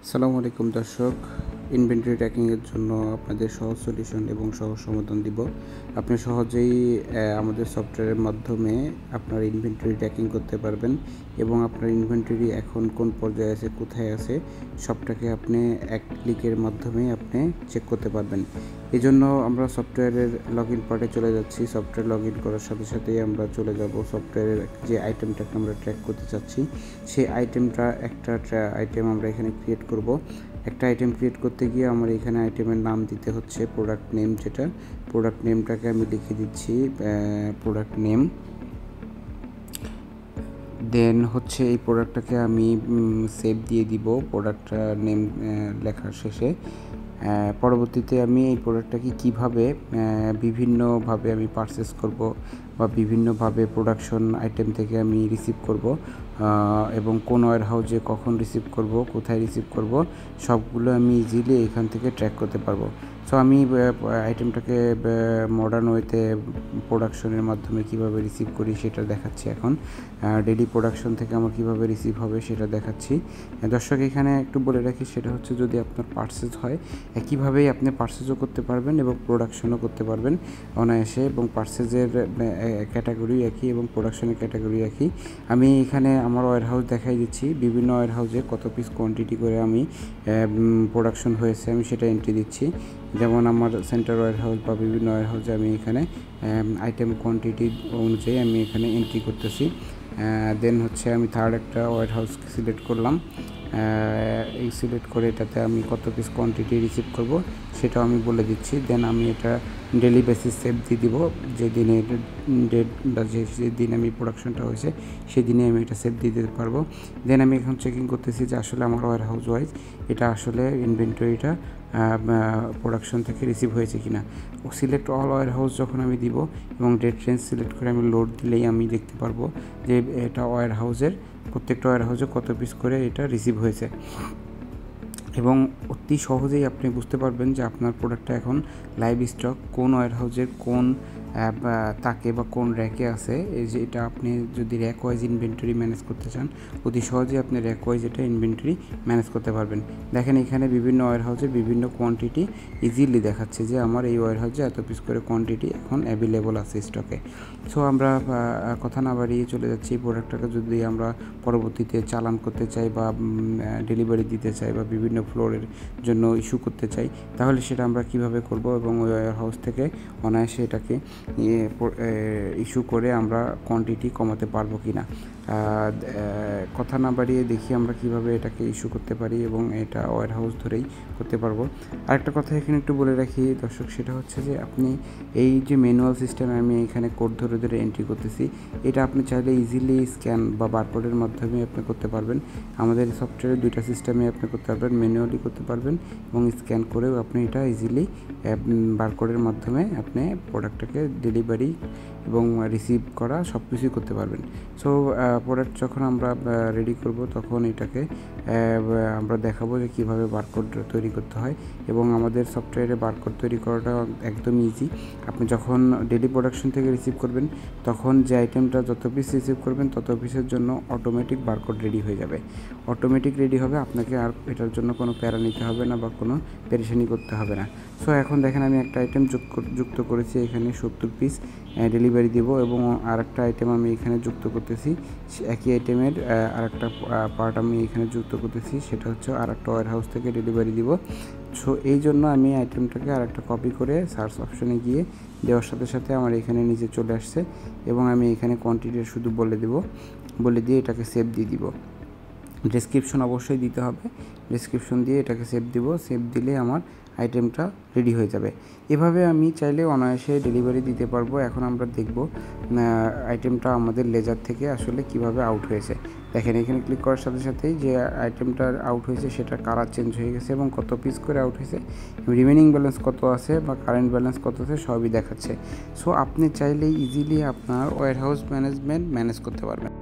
আসসালামু আলাইকুম দর্শক, ইনভেন্টরি ট্র্যাকিংয়ের জন্য আপনাদের সহজ সলিউশন এবং সহজ সমাধান দিব। আপনি সহজেই আমাদের সফটওয়্যারের মাধ্যমে আপনার ইনভেন্টরি ট্র্যাকিং করতে পারবেন এবং আপনার ইনভেন্টরি এখন কোন পর্যায়ে আছে, কোথায় আছে, সবটাকে আপনি এক ক্লিকের মাধ্যমে আপনি চেক করতে পারবেন। এই জন্য আমরা সফটওয়্যারের লগ ইন পার্টে চলে যাচ্ছি। সফটওয়্যার লগ ইন করার সাথে সাথেই আমরা চলে যাব সফটওয়্যারের যে আইটেমটাকে আমরা ট্র্যাক করতে চাচ্ছি, সেই আইটেমটা একটা আইটেম আমরা এখানে ক্রিয়েট করব। একটা আইটেম ক্রিয়েট করতে গিয়ে আমার এখানে আইটেমের নাম দিতে হচ্ছে প্রোডাক্ট নেম, যেটা প্রোডাক্ট নেমটাকে আমি লিখে দিচ্ছি প্রোডাক্ট নেম। দেন হচ্ছে এই প্রোডাক্টটাকে আমি সেভ দিয়ে দিব প্রোডাক্ট নেম লেখার শেষে। পরবর্তীতে আমি এই প্রোডাক্টটাকে কীভাবে বিভিন্নভাবে আমি পারচেস করব বা বিভিন্নভাবে প্রোডাকশন আইটেম থেকে আমি রিসিভ করব এবং কোন ওয়্যার হাউসে কখন রিসিভ করব, কোথায় রিসিভ করব, সবগুলো আমি ইজিলি এখান থেকে ট্র্যাক করতে পারবো। সো আমি আইটেমটাকে মডার্ন ওয়েতে প্রোডাকশনের মাধ্যমে কিভাবে রিসিভ করি সেটা দেখাচ্ছি। এখন ডেইলি প্রোডাকশন থেকে আমার কিভাবে রিসিভ হবে সেটা দেখাচ্ছি। দর্শক, এখানে একটু বলে রাখি, সেটা হচ্ছে যদি আপনার পারচেজ হয় একইভাবেই আপনি পারচেজও করতে পারবেন এবং প্রোডাকশনও করতে পারবেন অনায়াসে, এবং পারচেজের ক্যাটাগরি একই এবং প্রোডাকশনের ক্যাটাগরি একই। আমি এখানে আমার ওয়্যার হাউস দেখাই দিচ্ছি, বিভিন্ন ওয়্যার হাউসে কত পিস কোয়ান্টিটি করে আমি প্রোডাকশন হয়েছে আমি সেটা এন্ট্রি দিচ্ছি। যেমন আমার সেন্টার ওয়্যার হাউস বা বিভিন্ন ওয়্যার হাউসে আমি এখানে আইটেম কোয়ান্টিটি অনুযায়ী আমি এখানে এন্ট্রি করতেছি। দেন হচ্ছে আমি থার্ড একটা ওয়্যার হাউস সিলেক্ট করলাম। এই সিলেক্ট করে এটাতে আমি কত পিস কোয়ান্টিটি রিসিভ করব সেটাও আমি বলে দিচ্ছি। দেন আমি এটা ডেলি বেসিস সেভ দিয়ে দিব, যে দিনের ডেট বা যেদিন আমি প্রোডাকশনটা হয়েছে সেদিনে আমি এটা সেভ দিয়ে দিতে পারবো। দেন আমি এখন চেকিং করতেছি যে আসলে আমার ওয়্যার হাউস ওয়াইজ এটা আসলে ইনভেন্টরিটা প্রোডাকশন থেকে রিসিভ হয়েছে কিনা। সিলেক্ট অল ওয়্যার হাউস যখন আমি দিব এবং ডেট রেঞ্জ সিলেক্ট করে আমি লোড দিলেই আমি দেখতে পারবো যে এটা ওয়্যার হাউসের প্রত্যেকটা ওয়্যার হাউসে কত পিস করে এটা রিসিভ হয়েছে, এবং অতি সহজেই আপনি বুঝতে পারবেন যে আপনার প্রোডাক্টটা এখন লাইভ স্টক কোন ওয়্যার হাউসের কোন তাকে বা কোন র্যাকে আছে। এই যে এটা আপনি যদি র্যাক ওয়াইজ ইনভেন্টরি ম্যানেজ করতে চান, অতি সহজেই আপনি র্যাক ওয়াইজ এটা ইনভেন্টরি ম্যানেজ করতে পারবেন। দেখেন এখানে বিভিন্ন ওয়্যার হাউসে বিভিন্ন কোয়ান্টিটি ইজিলি দেখাচ্ছে যে আমার এই ওয়্যার হাউসে এত পিস করে কোয়ান্টিটি এখন অ্যাভেলেবল আছে স্টকে। সো আমরা কথা না বাড়িয়ে চলে যাচ্ছি। এই প্রোডাক্টটাকে যদি আমরা পরবর্তীতে চালান করতে চাই বা ডেলিভারি দিতে চাই বা বিভিন্ন ফ্লোরের জন্য ইস্যু করতে চাই, তাহলে সেটা আমরা কিভাবে করব এবং ওই ওয়্যার হাউস থেকে অনায়াসে এটাকে ইস্যু করে আমরা কোয়ান্টিটি কমাতে পারবো কি না। কথা না বাড়িয়ে দেখি আমরা কিভাবে এটাকে ইস্যু করতে পারি এবং এটা ওয়্যার হাউস ধরেই করতে পারবো। আরেকটা কথা এখানে একটু বলে রাখি দর্শক, সেটা হচ্ছে যে আপনি এই যে ম্যানুয়াল সিস্টেমে আমি এখানে কোড ধরে ধরে এন্ট্রি করতেছি, এটা আপনি চাইলে ইজিলি স্ক্যান বা বারকোডের মাধ্যমে আপনি করতে পারবেন। আমাদের সফটওয়্যারে দুইটা সিস্টেমে আপনি করতে পারবেন, ম্যানুয়ালি করতে পারবেন এবং স্ক্যান করেও আপনি এটা ইজিলি বারকোডের মাধ্যমে আপনি প্রোডাক্টটাকে ডেলিভারি এবং রিসিভ করা সব কিছুই করতে পারবেন। সো প্রোডাক্ট যখন আমরা রেডি করব তখন এটাকে আমরা দেখাবো যে কীভাবে বারকোড তৈরি করতে হয়, এবং আমাদের সফটওয়্যারে বারকোড তৈরি করাটা একদম ইজি। আপনি যখন ডেলি প্রোডাকশন থেকে রিসিভ করবেন তখন যে আইটেমটা যত পিস রিসিভ করবেন তত পিসের জন্য অটোমেটিক বারকোড রেডি হয়ে যাবে, অটোমেটিক রেডি হবে। আপনাকে আর এটার জন্য কোনো প্যারা নিতে হবে না বা কোনো পেরেশানি করতে হবে না। সো এখন দেখেন আমি একটা আইটেম যুক্ত করেছি, এখানে 70 পিস ডেলিভারি দিব, এবং আরেকটা আইটেম আমি এখানে যুক্ত করতেছি, একই আইটেমের আরেকটা পার্ট আমি এখানে যুক্ত করতেছি, সেটা হচ্ছে আরেকটা ওয়্যার হাউস থেকে ডেলিভারি দিব। সো এই জন্য আমি আইটেমটাকে আরেকটা কপি করে সার্চ অপশনে গিয়ে দেওয়ার সাথে সাথে আমার এখানে নিচে চলে আসছে, এবং আমি এখানে কোয়ান্টিটি শুধু বলে দিয়ে এটাকে সেভ দিয়ে দিব। ডেসক্রিপশন অবশ্যই দিতে হবে, ডেসক্রিপশন দিয়ে এটাকে সেভ দিব। সেভ দিলে আমার আইটেমটা রেডি হয়ে যাবে। এভাবে আমি চাইলে অনায়াসে ডেলিভারি দিতে পারবো। এখন আমরা দেখব আইটেমটা আমাদের লেজার থেকে আসলে কিভাবে আউট হয়েছে। দেখেন এখানে ক্লিক করার সাথে সাথেই যে আইটেমটা আউট হয়েছে সেটার কালার চেঞ্জ হয়ে গেছে এবং কত পিস করে আউট হয়েছে, রিমেনিং ব্যালেন্স কত আছে বা কারেন্ট ব্যালেন্স কত আছে সবই দেখাচ্ছে। সো আপনি চাইলেই ইজিলি আপনার ওয়্যার হাউস ম্যানেজ করতে পারবেন।